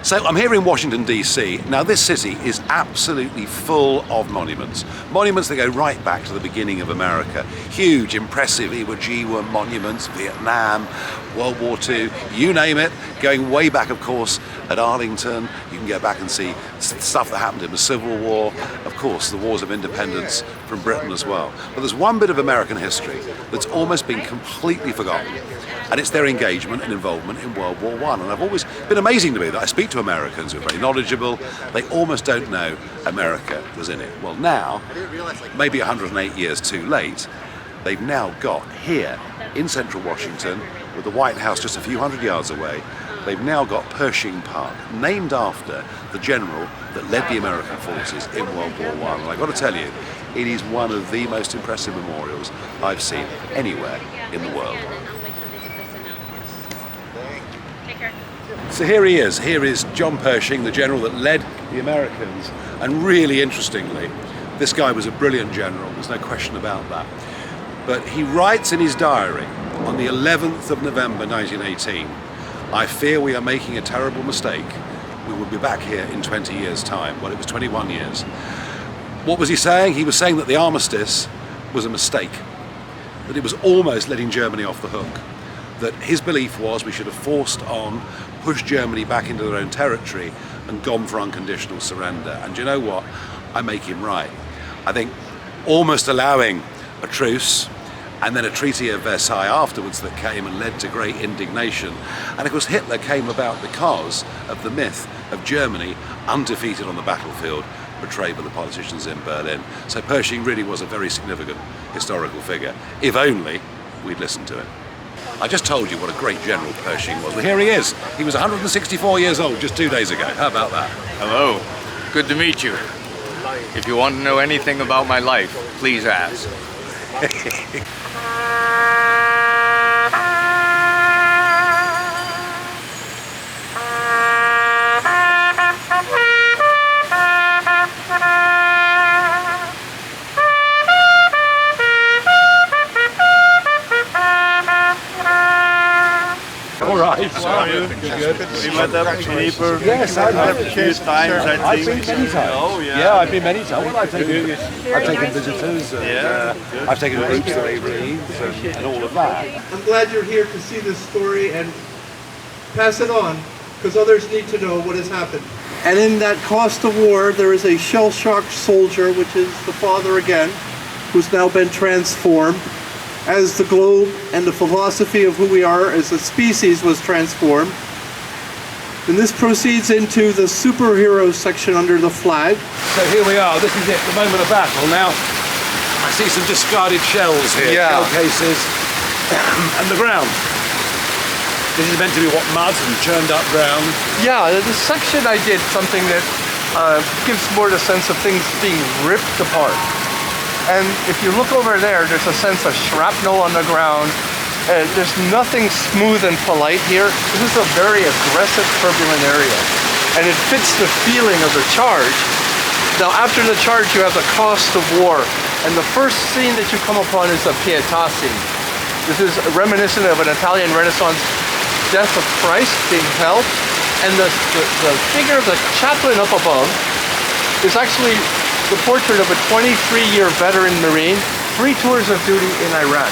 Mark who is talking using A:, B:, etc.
A: So I'm here in Washington DC. Now this city is absolutely full of monuments. Monuments that go right back to the beginning of America. Huge, impressive Iwo Jima monuments, Vietnam, World War II, you name it. Going way back, of course, at Arlington. You can go back and see stuff that happened in the Civil War. Of course, the wars of independence from Britain as well. But there's one bit of American history that's almost been completely forgotten. And it's their engagement and involvement in World War I. And I've always been amazing to me that I speak to Americans who are very knowledgeable. They almost don't know America was in it. Well, now, maybe 108 years too late, they've now got here in central Washington, with the White House just a few hundred yards away, they've now got Pershing Park, named after the general that led the American forces in World War I. And I've got to tell you, it is one of the most impressive memorials I've seen anywhere in the world. So here he is. Here is John Pershing, the general that led the Americans. And really interestingly, this guy was a brilliant general, there's no question about that. But he writes in his diary on the 11th of November 1918, "I fear we are making a terrible mistake. We will be back here in 20 years' time." Well, it was 21 years. What was he saying? He was saying that the armistice was a mistake, that it was almost letting Germany off the hook, that his belief was we should have forced on, pushed Germany back into their own territory and gone for unconditional surrender. And do you know what? I make him right. I think almost allowing a truce and then a Treaty of Versailles afterwards that came and led to great indignation. And of course Hitler came about because of the myth of Germany undefeated on the battlefield, portrayed by the politicians in Berlin. So Pershing really was a very significant historical figure, if only we'd listened to him. I just told you what a great general Pershing was. Well, here he is. He was 164 years old just 2 days ago. How about that?
B: Hello. Good to meet you. If you want to know anything about my life, please ask.
A: All right.
C: Good. We met up in April.
A: Yes,
C: I've a few times, I
A: I've
C: think.
A: been many times.
C: Oh, yeah.
A: Yeah, I've been many times. Well, I've taken visitors, and,
C: Yeah.
A: I've taken groups to Abrahams and all of that.
D: I'm glad you're here to see this story and pass it on, because others need to know what has happened. And in that cost of war, there is a shell-shocked soldier, which is the father again, who's now been transformed, as the globe and the philosophy of who we are as a species was transformed. And this proceeds into the superhero section under the flag.
A: So here we are. This is it, the moment of battle. Now, I see some discarded shells here, shell cases, and the ground. This is meant to be what, mud and churned up ground?
D: Yeah, the section I did something that gives more the sense of things being ripped apart. And if you look over there, there's a sense of shrapnel on the ground. There's nothing smooth and polite here. This is a very aggressive, turbulent area. And it fits the feeling of the charge. Now, after the charge, you have the cost of war. And the first scene that you come upon is the Pietà scene. This is reminiscent of an Italian Renaissance death of Christ being held. And the figure of the chaplain up above is actually the portrait of a 23-year veteran Marine, 3 tours of duty in Iraq.